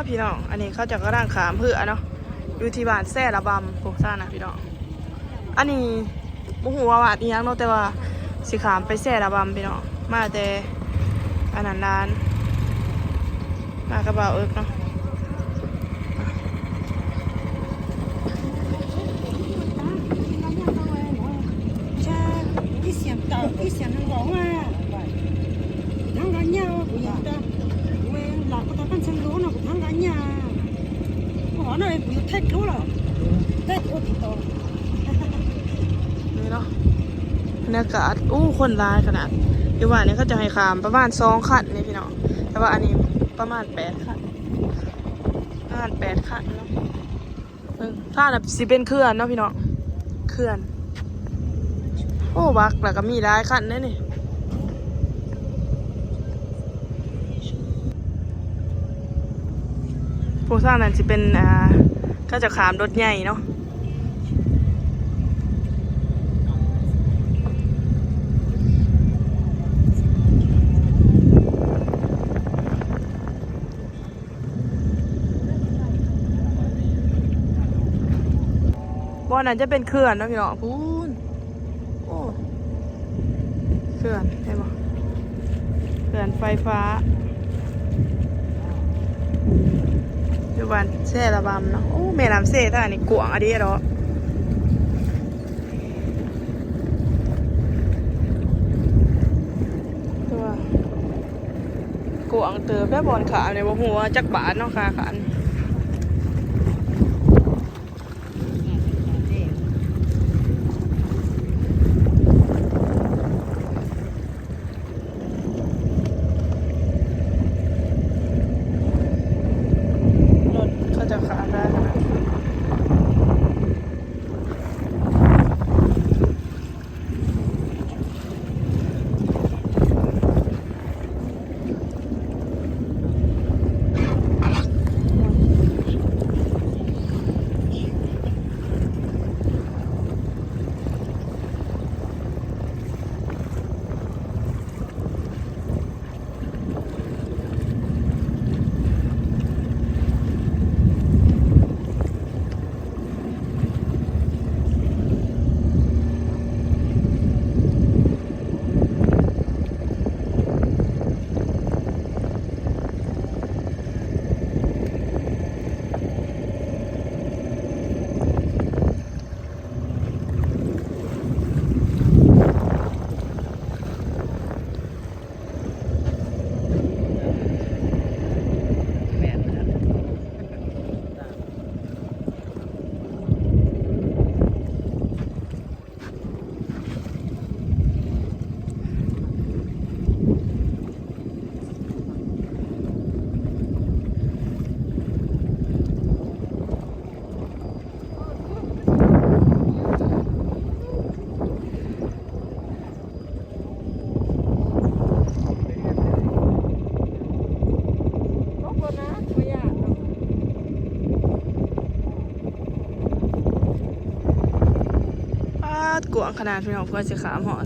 พี่น้องอันนี้เขาจะกระด้างขามเพื่อเนาะอยู่ที่บ้านแซ่ระบำโคซ่านะพี่น้องอันนี้บุหัวว่าอีหยังเนาะแต่ว่าสิขามไปแซ่ระบำพี่น้องมาแต่อันนั้นร้านมากระเป๋าเอิกเนาะ一想能讲啊，谈个鸟不要的，我老不到半层楼了，不谈个鸟，我那不要太多了，太多地多。นี่เนาะบรรยากาศคนร้ายขนาดอยู่บ้านนี้เขาจะให้ขามประมาณ2 คันนี่พี่น้องแต่ว่าอันนี้ประมาณ8 คันประมาณ8 คันเนาะถ้าแบบสิเป็นเคลื่อนเนาะพี่น้องเคลื่อนวักแล้วก็มีหลายคันเลยนี่พวกสร้างนั้นจะเป็นก็จะขามรถใหญ่เนาะบ่อนั้นจะเป็นเขื่อนเนาะพี่น้องพูนเขื่อนใช่ไหมเขื่อนไฟฟ้าอยู่บ้านแซ่ระบำเนาะแม่น้ำเซ่ท่านี่กวางอะดิเหรอตัวกวางเติบได้บอลขาในบ่หัวจักบาทเนาะขาขันกวางขนาดพี่น้องเพื่อจะขามหอน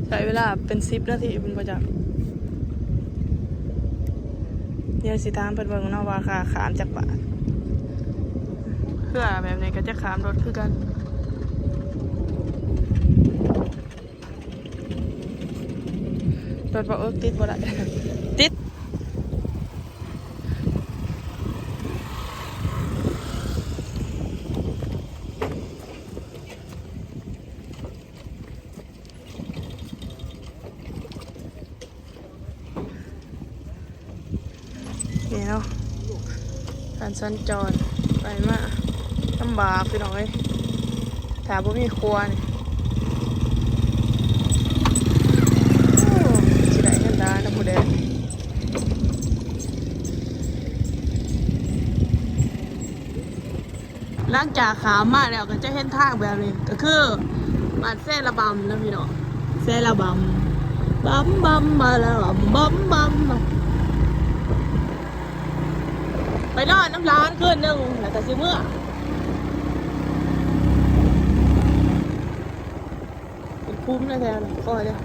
ใช้เวลาเป็น10 นาทีเป็นประจักษ์เดี๋ยวสิตามเปิดเบิ่งเนาะว่าค่าขามจากบาทเพื่อแบบนี้ก็จะขามรถคือกันรถบ่ติดบ่ได้ติดนี่เนาะการสัญจรไปมาลำบากพี่น้องเอ้ยถ้าบ่มีครัวนี่สิได้เงินล้านนะผู้ใดหลังจากขามมาแล้วก็จะเห็นทางแบบนี้ก็คือบ้านแซ่ระบำนะพี่น้องแซ่ระบำบัมมาแล้วบัมไปนอนน้ำร้านคืนนึงแล้วแต่สิเมื่อเป็นคุ้มนะแท้เลยคอยเลย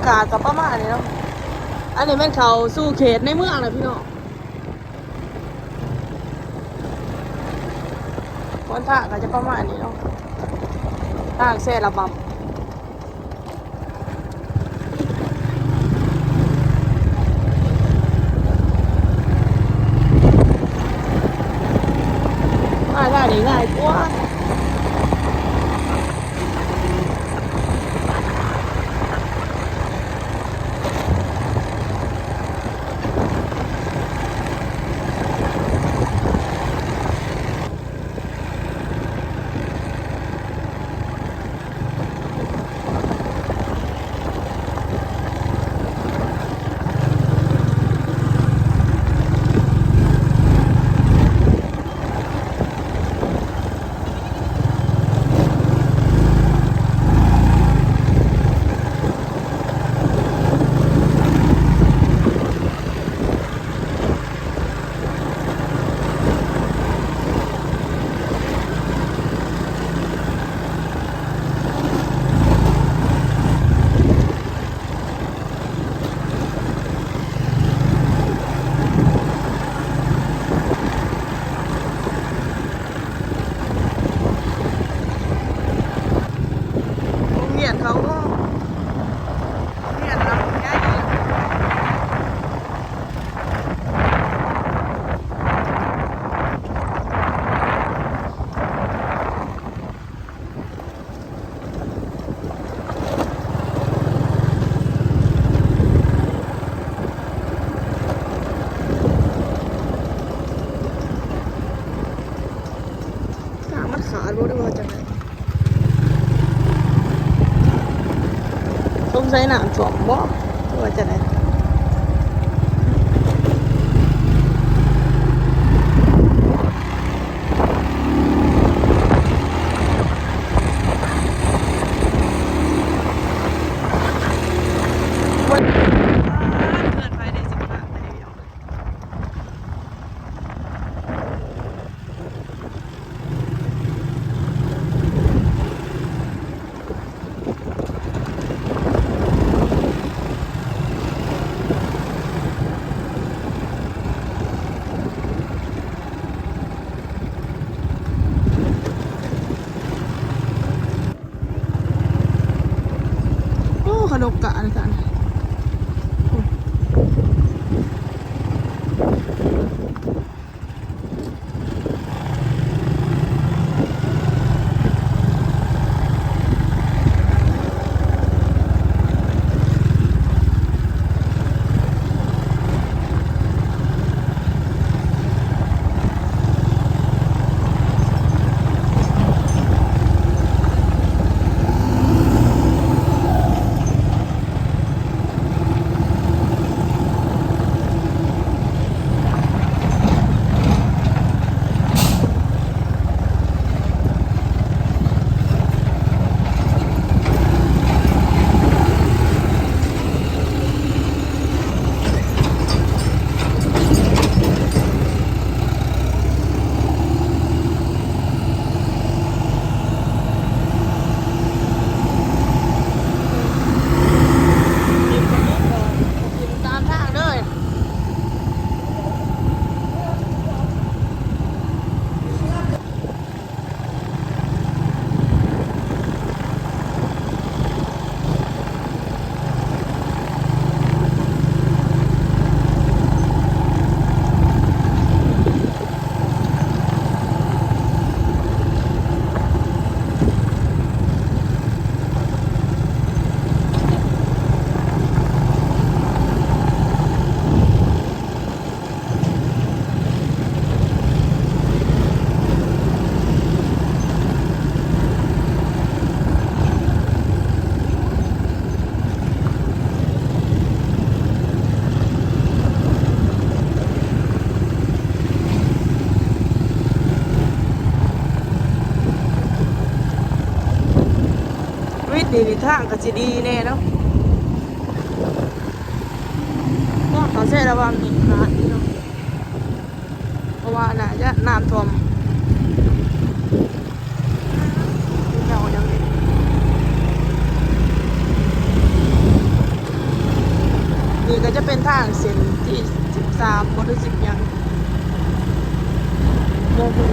ากาศกับประมาณนี้เนาะอันนี้แม่นเขาสู่เขตในเมืองนะพี่น้องวันท่าก็จะประมาณนี้เนาะทางแซ่ระบำมาท่านี้ง่ายกว่าเขาก็เรียนรับง่ายกามันขาดรู้ด้วยว่าจะไงต้องใช้น้ำท่วมบ่ว่าจะได้วันเกิดไฟได้15ได้เดียวโอ้ขนมกะนะกันตามทางเลย นี่ทางก็จะดีแน่เนาะก็เขาใช้ระวังนี่นะเนาะเพราะว่าน่าจะน้ำท่วมเราอย่างนี้ เป็นทางเส้นที่13บ่หรือ10ยังโมกู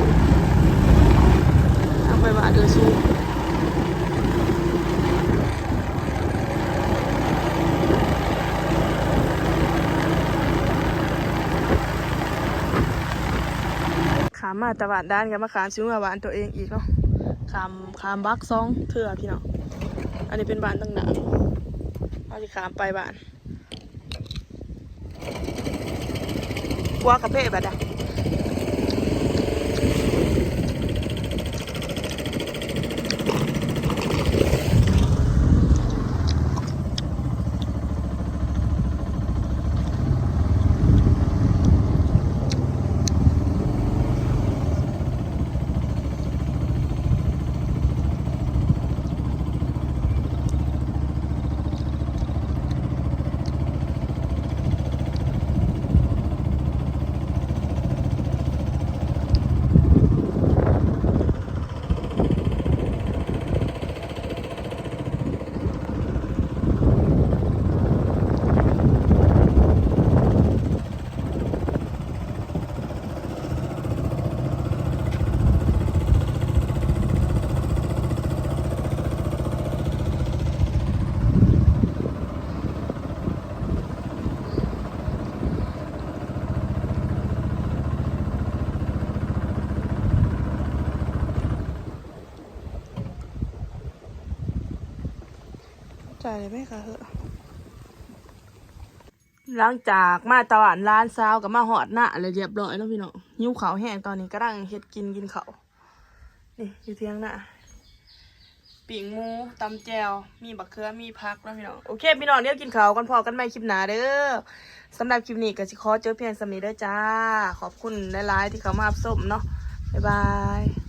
ทางไปบ้านเดือสูขามมาตะวันด้านกันมาขามซื้อมาบ้านตัวเองอีกเนาะขามบักซองเถื่อพี่น้องอันนี้เป็นบ้านตั้งหนาเอาที่ขามไปบ้านกัวกระเป๊ะแบบใดจ่ายเลยไหมคะเหอะหลังจากมาตะวันร้านซาวกับมาหอดหน้าอะไรเรียบร้อยแล้วพี่น้องหิ้วเขาวแห้งตอนนี้ก็ร่างเฮ็ดกินเขาวนี่อยู่เที่ยงหน้าปิ่งหมูตำแจวมีบักเขือมีพักแล้วพี่น้องโอเคพี่น้องเดี๋ยวกินข้าวกันพอกันใหม่คลิปหน้าเด้อสำหรับคลิปนี้ก็สิขอเจอเพียงสำนี้เด้อจ้าขอบคุณหลายๆที่เขามารับชมเนาะบ๊ายบาย